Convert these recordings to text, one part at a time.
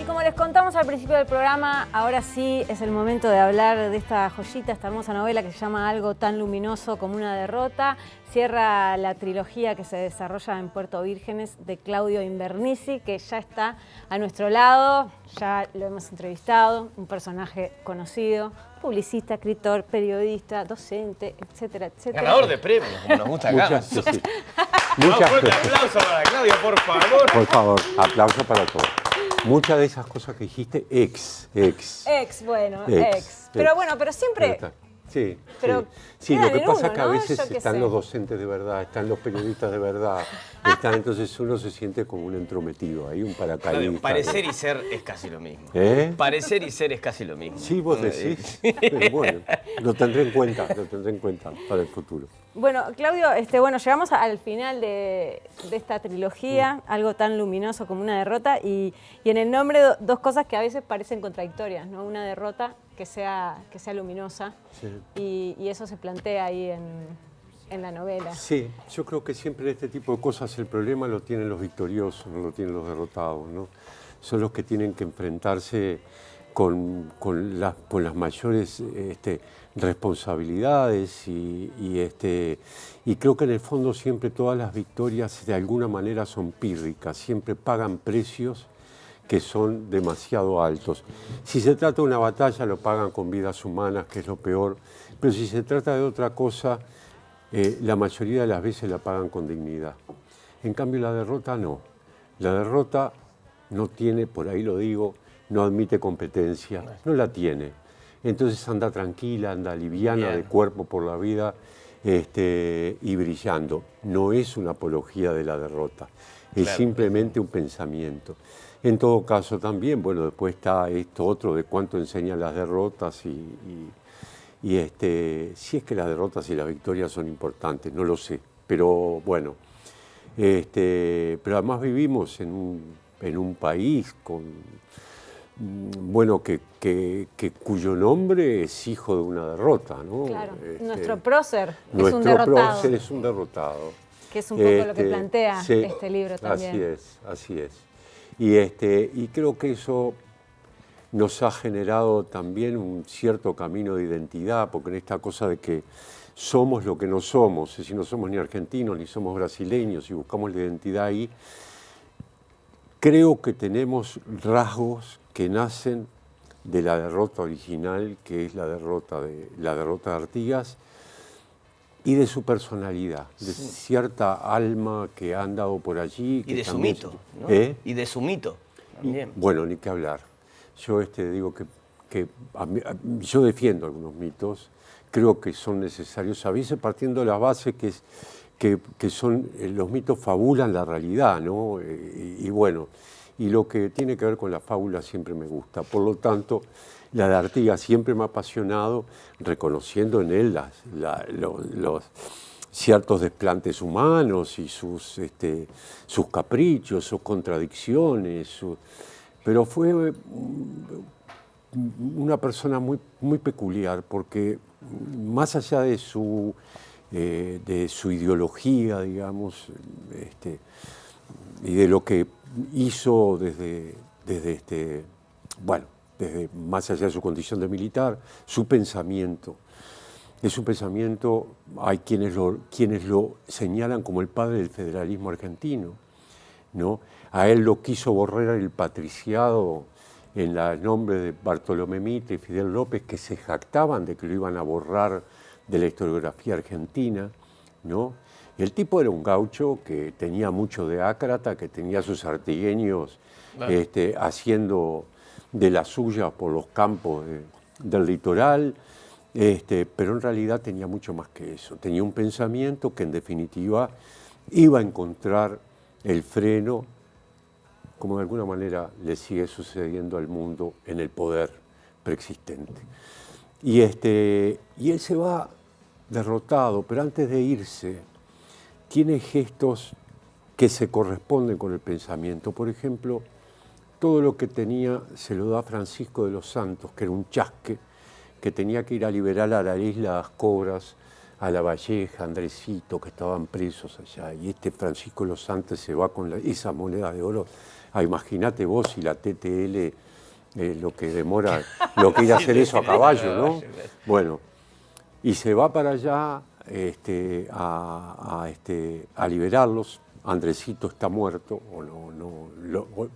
como les contamos al principio del programa, ahora sí es el momento de hablar de esta joyita, esta hermosa novela que se llama Algo tan luminoso como una derrota. Cierra la trilogía que se desarrolla en Puerto Vírgenes de Claudio Invernici, que ya está a nuestro lado, ya lo hemos entrevistado, un personaje conocido, publicista, escritor, periodista, docente, etcétera, etcétera. Ganador de premios, como nos gusta acá. Muchas, sí, sí. Un fuerte aplauso para Claudio, por favor. Por favor, aplauso para todos. Muchas de esas cosas que dijiste, ex. Bueno, Ex. Pero bueno, pero siempre... Sí, Pero sí, lo que pasa es que a ¿no? veces Yo qué están sé. los docentes de verdad, están los periodistas de verdad, entonces uno se siente como un entrometido, ahí un paracaidista. Parecer y ser es casi lo mismo. ¿Eh? Parecer y ser es casi lo mismo. Sí, vos decís, pero bueno, lo tendré en cuenta para el futuro. Bueno, Claudio, bueno, llegamos al final de esta trilogía, Algo tan luminoso como una derrota, y en el nombre dos cosas que a veces parecen contradictorias, ¿no? Una derrota que sea luminosa, Sí. y eso se plantea ahí en la novela. Sí, yo creo que siempre en este tipo de cosas el problema lo tienen los victoriosos, no lo tienen los derrotados, ¿no? Son los que tienen que enfrentarse con las mayores responsabilidades y creo que en el fondo siempre todas las victorias de alguna manera son pírricas, siempre pagan precios que son demasiado altos. Si se trata de una batalla lo pagan con vidas humanas, que es lo peor, pero si se trata de otra cosa, la mayoría de las veces la pagan con dignidad. En cambio la derrota no. La derrota no tiene, por ahí lo digo, no admite competencia, no la tiene. Entonces anda tranquila, anda liviana de cuerpo por la vida y brillando. No es una apología de la derrota, es simplemente un pensamiento. En todo caso también, bueno, después está esto otro de cuánto enseñan las derrotas si es que las derrotas y las victorias son importantes, no lo sé, pero bueno. Pero además vivimos en un país cuyo nombre es hijo de una derrota, ¿no? Claro, nuestro prócer es un nuestro derrotado. prócer es un derrotado. Que es un poco lo que plantea este libro también. Así es. Y creo que eso nos ha generado también un cierto camino de identidad, porque en esta cosa de que somos lo que no somos, es decir, no somos ni argentinos ni somos brasileños y buscamos la identidad ahí, creo que tenemos rasgos que nacen de la derrota original, que es la derrota de Artigas, y de su personalidad, de cierta alma que ha andado por allí. Y de su también, mito, ¿no? ¿Eh? Y de su mito también. Bueno, ni que hablar. Yo digo que yo defiendo algunos mitos, creo que son necesarios, a veces partiendo de la base que son los mitos fabulan la realidad, ¿no? Y bueno, y lo que tiene que ver con la fábula siempre me gusta. Por lo tanto, la de Artigas siempre me ha apasionado, reconociendo en él los ciertos desplantes humanos y sus caprichos, sus contradicciones. Pero fue una persona muy, muy peculiar, porque más allá de su ideología, digamos, y de lo que hizo desde más allá de su condición de militar, su pensamiento. Es un pensamiento, hay quienes lo señalan como el padre del federalismo argentino, ¿no? A él lo quiso borrar el patriciado en el nombre de Bartolomé Mitre y Fidel López, que se jactaban de que lo iban a borrar de la historiografía argentina, ¿no? El tipo era un gaucho que tenía mucho de ácrata, que tenía sus artigueños haciendo de la suya por los campos del litoral, pero en realidad tenía mucho más que eso. Tenía un pensamiento que en definitiva iba a encontrar el freno, como de alguna manera le sigue sucediendo al mundo en el poder preexistente. Y él se va derrotado, pero antes de irse tiene gestos que se corresponden con el pensamiento. Por ejemplo, todo lo que tenía se lo da Francisco de los Santos, que era un chasque, que tenía que ir a liberar a la isla de las Cobras, a La Valleja, a Andresito, que estaban presos allá. Y Francisco de los Santos se va con esa moneda de oro Imagínate vos si la TTL, lo que demora, lo que ir a hacer eso a caballo, ¿no? Bueno, y se va para allá a liberarlos. Andresito está muerto, o no,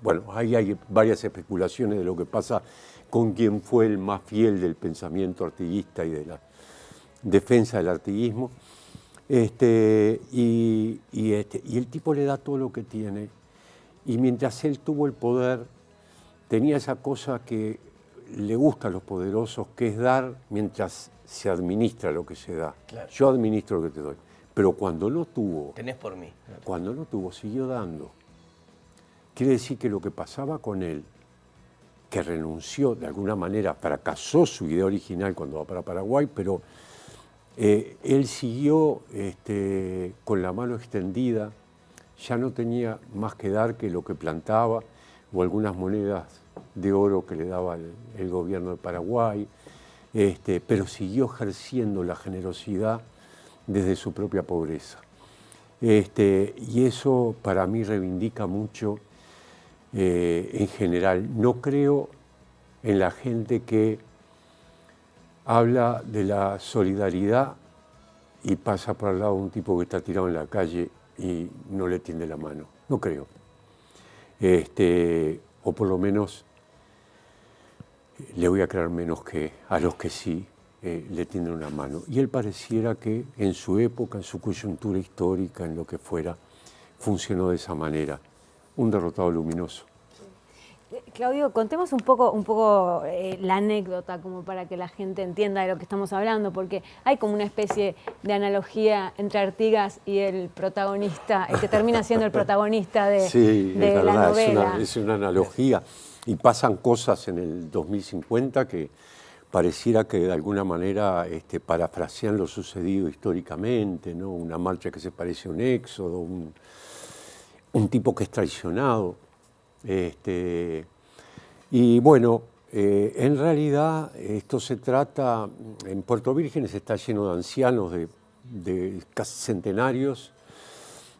bueno, ahí hay varias especulaciones de lo que pasa con quien fue el más fiel del pensamiento artiguista y de la defensa del artiguismo. Y el tipo le da todo lo que tiene, y mientras él tuvo el poder, tenía esa cosa que le gusta a los poderosos, que es dar mientras se administra lo que se da. Claro. Yo administro lo que te doy. Pero cuando no tuvo... Tenés por mí. Cuando no tuvo, siguió dando. Quiere decir que lo que pasaba con él, que renunció, de alguna manera, fracasó su idea original cuando va para Paraguay, pero él siguió con la mano extendida, ya no tenía más que dar que lo que plantaba, o algunas monedas de oro que le daba el gobierno de Paraguay, pero siguió ejerciendo la generosidad desde su propia pobreza. Y eso para mí reivindica mucho en general. No creo en la gente que habla de la solidaridad y pasa por al lado de un tipo que está tirado en la calle y no le tiende la mano. No creo. O por lo menos le voy a creer menos que a los que sí le tienden una mano. Y él pareciera que en su época, en su coyuntura histórica, en lo que fuera, funcionó de esa manera. Un derrotado luminoso. Claudio, contemos un poco la anécdota, como para que la gente entienda de lo que estamos hablando, porque hay como una especie de analogía entre Artigas y el protagonista, el que termina siendo el protagonista de la novela. Es una analogía. Y pasan cosas en el 2050 que pareciera que de alguna manera parafrasean lo sucedido históricamente, ¿no? Una marcha que se parece a un éxodo, un tipo que es traicionado. Y bueno, en realidad esto se trata, en Puerto Vírgenes está lleno de ancianos de casi centenarios,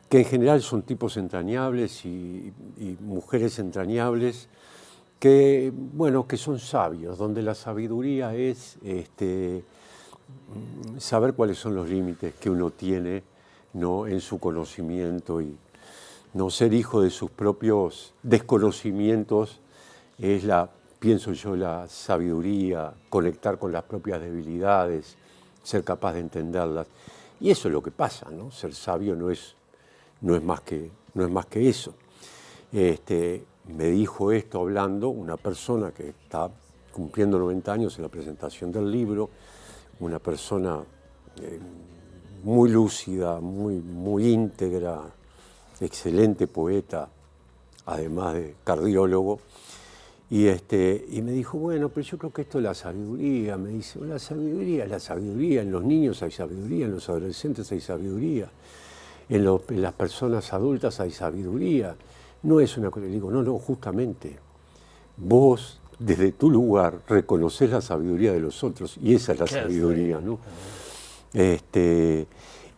que en general son tipos entrañables y mujeres entrañables, que, bueno, que son sabios, donde la sabiduría es saber cuáles son los límites que uno tiene, ¿no?, en su conocimiento, y no ser hijo de sus propios desconocimientos es pienso yo, la sabiduría, conectar con las propias debilidades, ser capaz de entenderlas. Y eso es lo que pasa, ¿no? Ser sabio no es más que eso. Me dijo esto hablando una persona que está cumpliendo 90 años en la presentación del libro, una persona muy lúcida, muy íntegra, excelente poeta, además de cardiólogo, y me dijo, bueno, pero yo creo que esto es la sabiduría. Me dice, la sabiduría es la sabiduría, en los niños hay sabiduría, en los adolescentes hay sabiduría, en las personas adultas hay sabiduría. No es una cosa, le digo, no, justamente, vos desde tu lugar reconoces la sabiduría de los otros, y esa es la sabiduría, ¿no?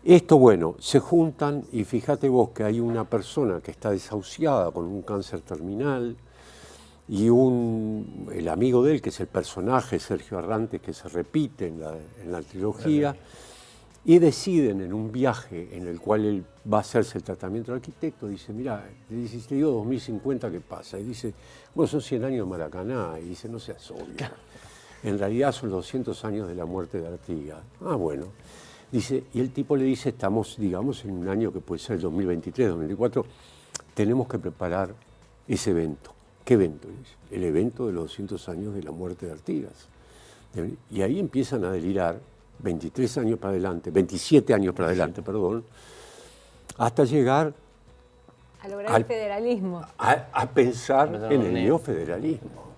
Esto, bueno, se juntan, y fíjate vos que hay una persona que está desahuciada con un cáncer terminal, y el amigo de él, que es el personaje Sergio Arrantes, que se repite en la trilogía, y deciden en un viaje en el cual él va a hacerse el tratamiento del arquitecto, dice, mirá, le dice, si te digo 2050, ¿qué pasa? Y dice, bueno, son 100 años de Maracaná, y dice, no seas obvio. En realidad son 200 años de la muerte de Artigas. Ah, bueno. Dice, y el tipo le dice, estamos, digamos, en un año que puede ser el 2023, 2024, tenemos que preparar ese evento. ¿Qué evento? Dice, el evento de los 200 años de la muerte de Artigas. Y ahí empiezan a delirar, 23 años para adelante, 27 años para adelante, perdón, hasta llegar a lograr el federalismo. A pensar en el neofederalismo.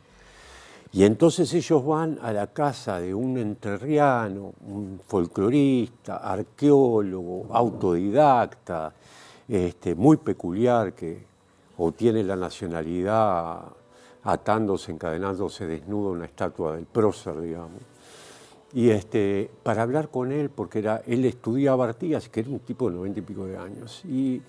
Y entonces ellos van a la casa de un entrerriano, un folclorista, arqueólogo, autodidacta, muy peculiar, que obtiene la nacionalidad atándose, encadenándose desnudo a una estatua del prócer, digamos. Y para hablar con él, porque él estudiaba Artigas, que era un tipo de 90 y pico de años, y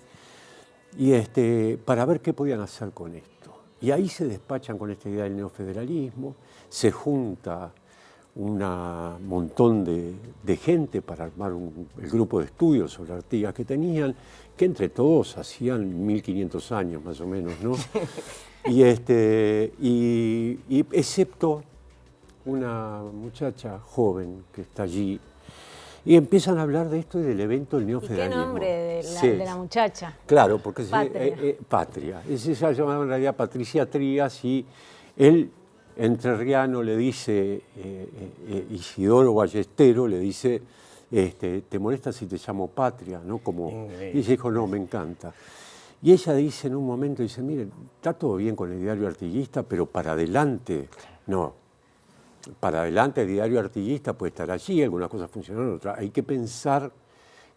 para ver qué podían hacer con esto. Y ahí se despachan con esta idea del neofederalismo, se junta un montón de gente para armar el grupo de estudios sobre Artigas que tenían, que entre todos hacían 1500 años más o menos, ¿no? y excepto una muchacha joven que está allí, y empiezan a hablar de esto y del evento del neofederalismo. ¿Y qué nombre de la muchacha? Claro, porque Patria. Patria. Ella llamaba en realidad Patricia Trías, y él, entrerriano, le dice, Isidoro Ballestero, le dice, ¿te molesta si te llamo Patria? ¿No? Y ella dijo, no, me encanta. Y ella dice en un momento, dice, miren, está todo bien con el diario artiguista, pero para adelante, no. Para adelante el diario artiguista puede estar allí, algunas cosas funcionan, otras. Hay que pensar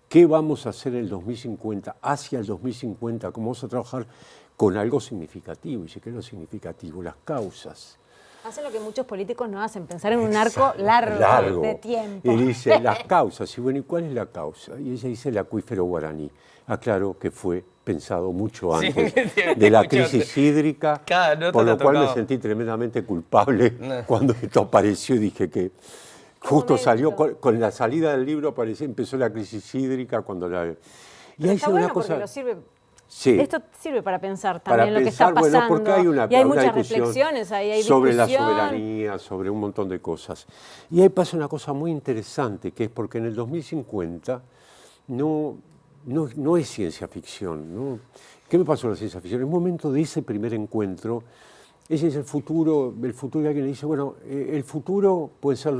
qué vamos a hacer en el 2050, hacia el 2050, cómo vamos a trabajar con algo significativo. Y dice, ¿qué es lo significativo? Las causas. Hacen lo que muchos políticos no hacen, pensar en un arco largo de tiempo. Y dice, las causas. Y bueno, ¿y cuál es la causa? Y ella dice el acuífero guaraní. Aclaro que fue pensado mucho antes de la crisis hídrica, Claro, no por lo cual me tocado. sentí tremendamente culpable cuando esto apareció y dije que justo momento. salió, con la salida del libro empezó la crisis hídrica cuando la... Y Pero ahí está se bueno una cosa... porque lo sirve. Sí. Esto sirve para pensar Para también lo que está pensar, pasando. bueno, porque hay una y hay una muchas discusión reflexiones, ahí hay sobre discusión. la soberanía, sobre un montón de cosas. Y ahí pasa una cosa muy interesante, que es porque en el 2050 no es ciencia ficción, ¿no? ¿Qué me pasó con la ciencia ficción? En un momento de ese primer encuentro, ese es el futuro y alguien le dice, bueno, el futuro puede ser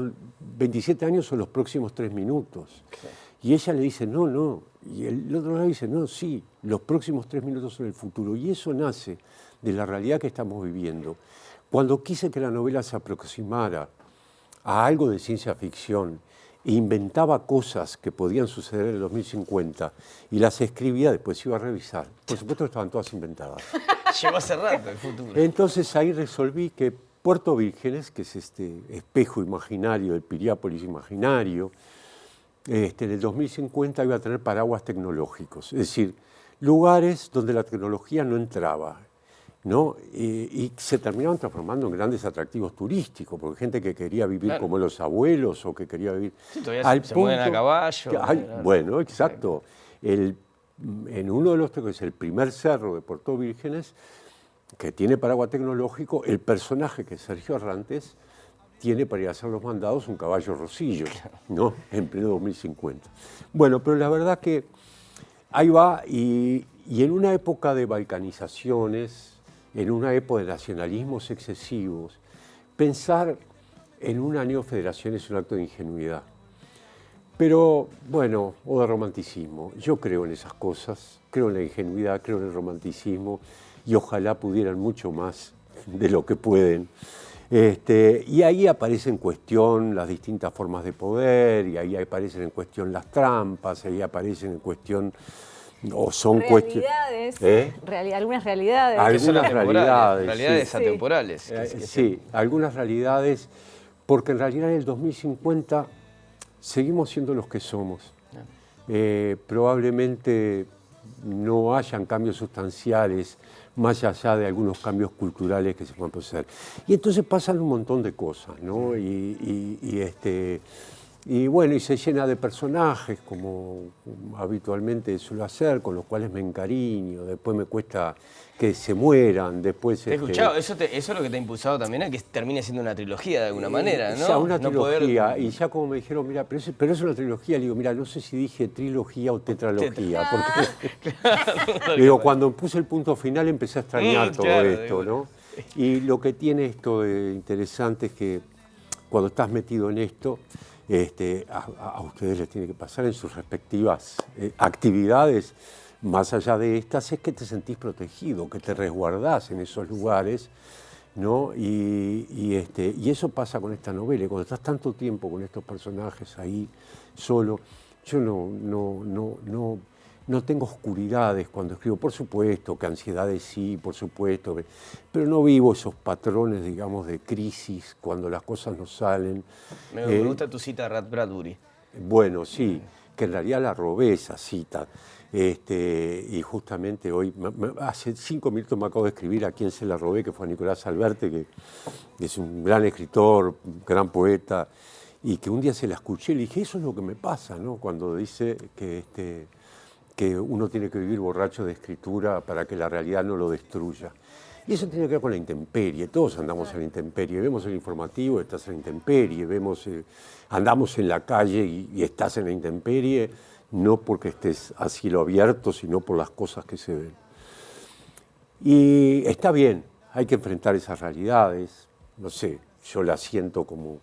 27 años o los próximos 3 minutos. Okay. Y ella le dice, no. Y el otro lado dice, no, sí, los próximos 3 minutos son el futuro. Y eso nace de la realidad que estamos viviendo. Cuando quise que la novela se aproximara a algo de ciencia ficción e inventaba cosas que podían suceder en el 2050 y las escribía, después iba a revisar. Por supuesto estaban todas inventadas. Llegó hace rato el futuro. Entonces ahí resolví que Puerto Vírgenes, que es este espejo imaginario, el Piriápolis imaginario, en el 2050 iba a tener paraguas tecnológicos, es decir, lugares donde la tecnología no entraba, ¿no? Y se terminaban transformando en grandes atractivos turísticos, porque gente que quería vivir como los abuelos o que quería vivir... Sí, todavía se mueven a caballo. Bueno, exacto. En uno de los que es el primer cerro de Puerto Vírgenes, que tiene paraguas tecnológico, el personaje que es Sergio Arrantes tiene para ir a hacer los mandados un caballo rosillo, ¿no? En pleno 2050. Bueno, pero la verdad que ahí va, y en una época de balcanizaciones, en una época de nacionalismos excesivos, pensar en una neofederación es un acto de ingenuidad. Pero, bueno, o de romanticismo. Yo creo en esas cosas, creo en la ingenuidad, creo en el romanticismo, y ojalá pudieran mucho más de lo que pueden. Y ahí aparecen en cuestión las distintas formas de poder, y ahí aparecen en cuestión las trampas, ahí aparecen en cuestión, o son cuestiones... Algunas realidades. Algunas realidades atemporales. Sí, algunas realidades, porque en realidad en el 2050 seguimos siendo los que somos. Probablemente no hayan cambios sustanciales, más allá de algunos cambios culturales que se puedan proceder. Y entonces pasan un montón de cosas, ¿no? Y bueno, y se llena de personajes, como habitualmente suelo hacer, con los cuales me encariño, después me cuesta que se mueran, después... Te he escuchado, eso es lo que te ha impulsado también a que termine siendo una trilogía de alguna manera, ¿no? Ya una trilogía, y ya como me dijeron, mira, pero es una trilogía, le digo, mira, no sé si dije trilogía o tetralogía, porque digo, cuando puse el punto final empecé a extrañar todo esto, ¿no? Y lo que tiene esto de interesante es que cuando estás metido en esto, a ustedes les tiene que pasar en sus respectivas actividades, más allá de estas, es que te sentís protegido, que te resguardás en esos lugares, ¿no? Y eso pasa con esta novela. Y cuando estás tanto tiempo con estos personajes ahí solo, yo no tengo oscuridades cuando escribo. Por supuesto que ansiedades sí, por supuesto, pero no vivo esos patrones, digamos, de crisis cuando las cosas no salen. Me gusta tu cita a Ray Bradbury. Bueno, sí. que en realidad la robé esa cita. Y justamente hoy, hace 5 minutos me acabo de escribir a quien se la robé, que fue a Nicolás Alberte, que es un gran escritor, un gran poeta, y que un día se la escuché y le dije, eso es lo que me pasa, ¿no? Cuando dice que uno tiene que vivir borracho de escritura para que la realidad no lo destruya. Y eso tiene que ver con la intemperie, todos andamos en la intemperie, vemos el informativo, estás en la intemperie, andamos en la calle y estás en la intemperie, no porque estés a cielo abierto, sino por las cosas que se ven. Y está bien, hay que enfrentar esas realidades, no sé, yo las siento como,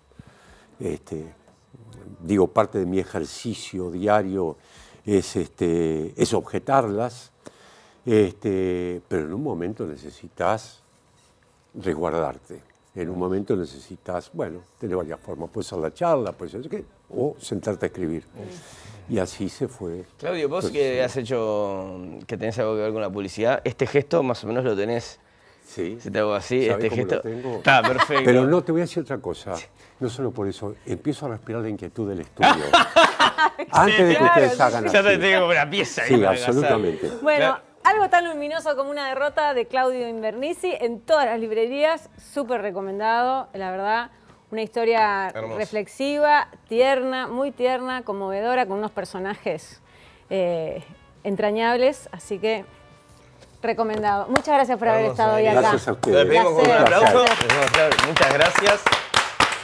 parte de mi ejercicio diario es objetarlas, pero en un momento necesitas resguardarte. En un momento necesitas, tener varias formas. Puede ser la charla, puede ser qué, o sentarte a escribir. Y así se fue. Claudio, vos que has hecho, que tenés algo que ver con la publicidad, este gesto más o menos lo tenés. Sí. Si te hago así, este gesto. Lo tengo? Está perfecto. Pero no, te voy a decir otra cosa. No solo por eso, empiezo a respirar la inquietud del estudio. Antes de que ustedes hagan así. Ya te tengo una pieza ahí. Sí, para absolutamente. Bueno, Claro. algo tan luminoso como una derrota de Claudio Invernizzi en todas las librerías, súper recomendado, la verdad. Una historia Hermoso. reflexiva, tierna, muy tierna, conmovedora, con unos personajes entrañables, así que recomendado. Muchas gracias por haber Hermoso, estado hoy acá. Gracias a ustedes. Lo despedimos con un Placer. aplauso. Placer. Muchas gracias.